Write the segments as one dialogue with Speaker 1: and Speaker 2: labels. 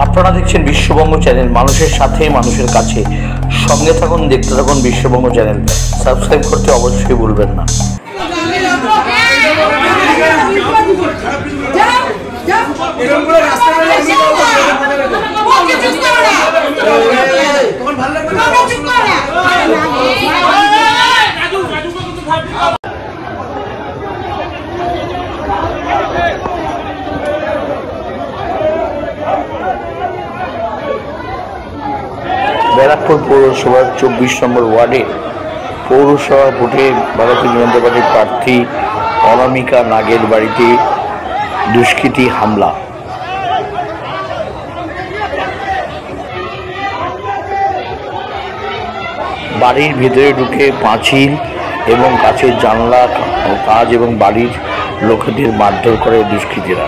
Speaker 1: আপনারা দেখছেন বিশ্ববঙ্গ চ্যানেল, মানুষের সাথে মানুষের কাছে। সঙ্গে থাকুন, দেখতে থাকুন বিশ্ববঙ্গ চ্যানেল। সাবস্ক্রাইব করতে অবশ্যই ভুলবেন না। ব্যারাকপুর পৌরসভার 24 নম্বর ওয়ার্ডে পৌরসভা ভোটে ভারতীয় জনতা পার্টির প্রার্থী অনামিকা নাগের বাড়িতে দুষ্কৃতী হামলা। বাড়ির ভেতরে ঢুকে পাঁচিল এবং কাছের জানলা কাজ এবং বাড়ির লোকেদের মারধর করে দুষ্কৃতীরা।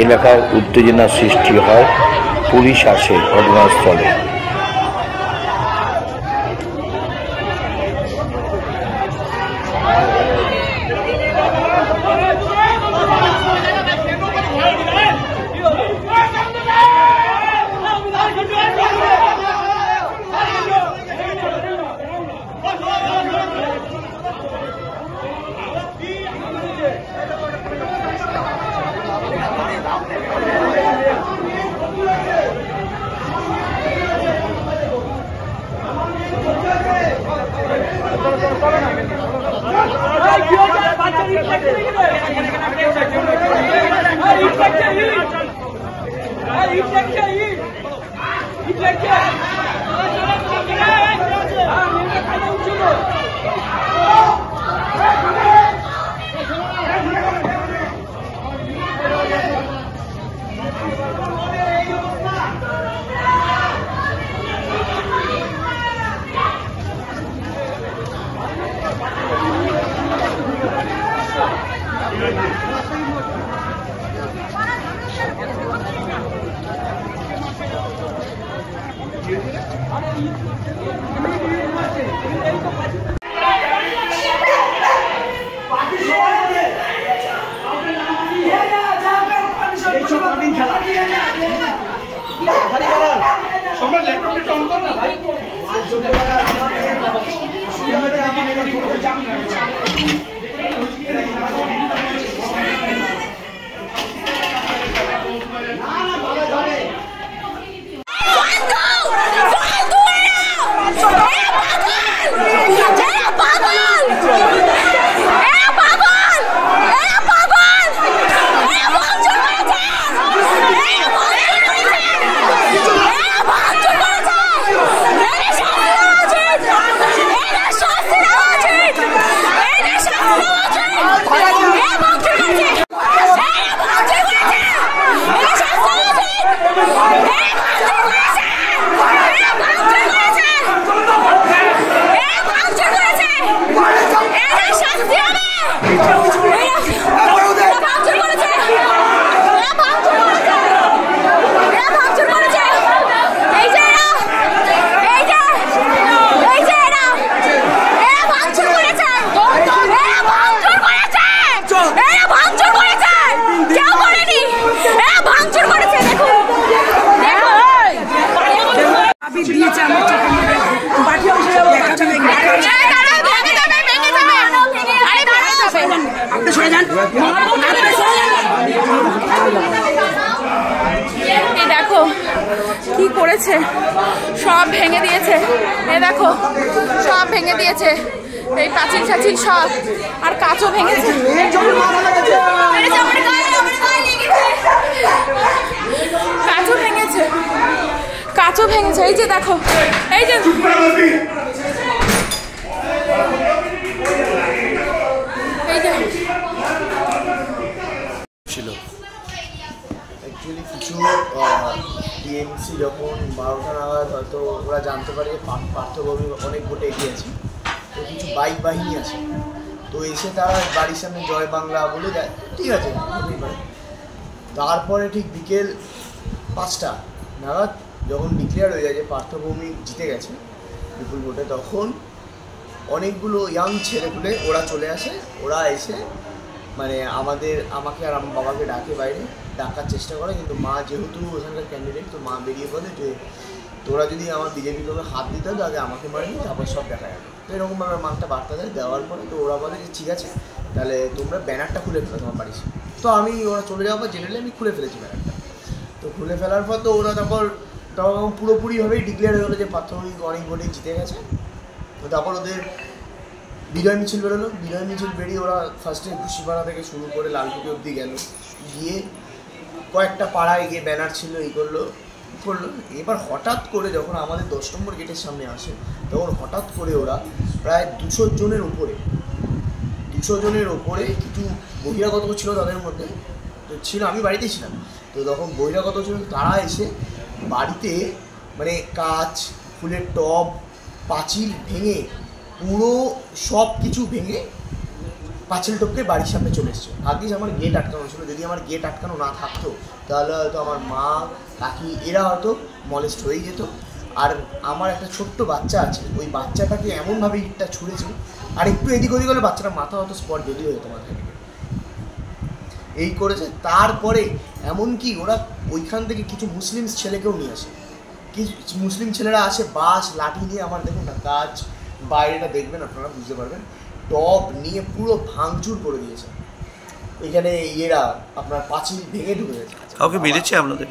Speaker 1: এলাকায় উত্তেজনার সৃষ্টি হয়, পুলিশ আসে ঘটনাস্থলে।
Speaker 2: দেখো কি করেছে, সব ভেঙে দিয়েছে। দেখো সব ভেঙে দিয়েছে, এই পাঁচিল ছাচিল সব, আর কাঁচও ভেঙেছে। কাঁচও ভেঙেছে, কাঁচও ভেঙেছে। এই যে দেখো, এই যে
Speaker 3: কিছু টিএমসি যখন 12টা নাগাদ হয়তো ওরা জানতে পারে যে পার্থভূমি অনেক ভোটে এগিয়েছে, তো কিছু বাইক বাহিনী আছে, তো এসে তারা বাড়ির সামনে জয় বাংলা বলে দেয়, ঠিক আছে হতেই পারে। তারপরে ঠিক বিকেল 5টা নাগাদ যখন ডিক্লেয়ার হয়ে যায় যে পার্থভূমি জিতে গেছে বিপুল ভোটে, তখন অনেকগুলো ইয়াং ছেলেপুলে ওরা চলে আসে। ওরা এসে মানে আমাকে আর আমার বাবাকে ডাকে বাইরে, ডাকার চেষ্টা করে, কিন্তু মা যেহেতু ওখানকার ক্যান্ডিডেট, তো মা বেরিয়ে বলে যে তোরা যদি আমার বিজেপি করে হাত দিতে হয় আগে আমাকে মারেনি, তারপর সব দেখা যাবে। তো এরকমভাবে মাকে বার্তা দেয়, দেওয়ার পরে তো ওরা বলে যে ঠিক আছে তাহলে তোমরা ব্যানারটা খুলে ফেলো তোমার বাড়ির। তো আমি ওরা চলে যাওয়ার পর জেনারেলি আমি খুলে ফেলেছি ব্যানারটা। তো খুলে ফেলার পর তো ওরা তখন পুরোপুরিভাবেই ডিক্লেয়ার হয়ে গেলো যে প্রাথমিক অনেক ভোটে জিতে গেছে। তো তারপর ওদের বিজয় মিছিল বেরোলো, বিজয় মিছিল বেরিয়ে ওরা ফার্স্টে ঘুষিপাড়া থেকে শুরু করে লালকুটি অবধি গেল, গিয়ে কয়েকটা পাড়ায় গিয়ে ব্যানার ছিল এই করলো। এবার হঠাৎ করে যখন আমাদের 10 নম্বর গেটের সামনে আসে তখন হঠাৎ করে ওরা প্রায় 200 জনের ওপরে কিছু বহিরাগত ছিল তাদের মধ্যে ছিল, আমি বাড়িতেই ছিলাম। তো তখন বহিরাগত ছিল, তারা এসে বাড়িতে মানে কাঁচ, ফুলের টব, পাঁচিল ভেঙে পুরো সব কিছু ভেঙে পাঁচিল টপকে বাড়ির সামনে চলে এসছে। ভাগ্যিস আমার গেট আটকানো ছিল, যদি আমার গেট আটকানো না থাকতো তাহলে হয়তো আমার মা কাকি এরা হয়তো মলেস্ট হয়ে যেত। আর আমার একটা ছোট্ট বাচ্চা আছে, ওই বাচ্চাটাকে এমনভাবে ইটটা ছুঁড়েছে, আর একটু এদিক ওদিক হলে বাচ্চাটার মাথা হয়তো স্পট ডেড হয়ে যেত মাথা থেকে। এই করেছে। তারপরে এমনকি ওরা ওইখান থেকে কিছু মুসলিম ছেলেকেও নিয়ে আসে, কিছু মুসলিম ছেলেরা আসে বাঁশ লাঠি নিয়ে, আমার দেখুন না কাজ বাইরেটা দেখবেন আপনারা বুঝতে পারবেন, টপ নিয়ে পুরো ভাঙচুর করে দিয়েছে। এখানে এরা আপনার পাঁচিল ভেঙে ঢুকে গেছে।
Speaker 1: কাউকে মেরেছে আপনাদের?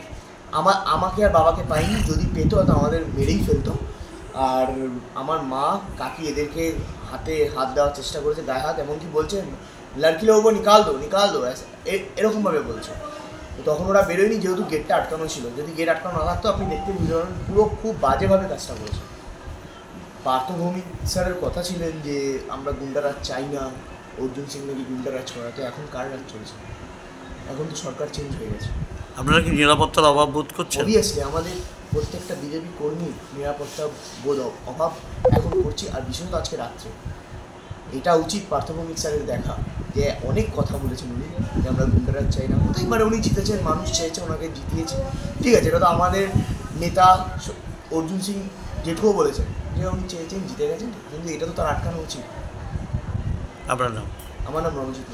Speaker 3: আমাকে আর বাবাকে পাইনি, যদি পেতো তো আমাদের মেরেই ফেলতো। আর আমার মা কাকি এদেরকে হাতে হাত দেওয়ার চেষ্টা করেছে, গায়ে হাত, এমনকি বলছে লড়কি লোগো নিকাল দো এরকমভাবে বলছে। তখন ওরা বেরোয়নি যেহেতু গেটটা আটকানো ছিল, যদি গেট আটকানো না থাকতো আপনি দেখতে বুঝতে পারবেন পুরো খুব বাজেভাবে কাজটা করেছে। পার্থ ভৌমিক স্যারের কথা ছিলেন যে আমরা গুন্ডারাজ চাই না, অর্জুন সিং নাকি গুন্ডারাজ করা, তো এখন কার রাজ চলছে? এখন তো সরকার চেঞ্জ হয়ে গেছে।
Speaker 1: আপনারা কি নিরাপত্তার অভাব বোধ করছেন?
Speaker 3: অবভিয়াসলি আমাদের প্রত্যেকটা বিজেপি কর্মী নিরাপত্তা বোধ অভাব এখন করছি। আর বিশেষত আজকে রাত্রে এটা উচিত পার্থ ভৌমিক স্যারের দেখা, যে অনেক কথা বলেছেন উনি যে আমরা গুন্ডারাজ চাই না। প্রত্যেকবারে উনি জিতেছেন, মানুষ চেয়েছে, ওনাকে জিতিয়েছে, ঠিক আছে, এটা তো আমাদের নেতা অর্জুন সিং জেঠুও বলেছেন যে উনি চেয়েছেন, জিতে গেছেন, কিন্তু এটা তো তার আটকানো উচিত।
Speaker 1: আপনার নাম?
Speaker 3: আমার নাম রণজিৎ।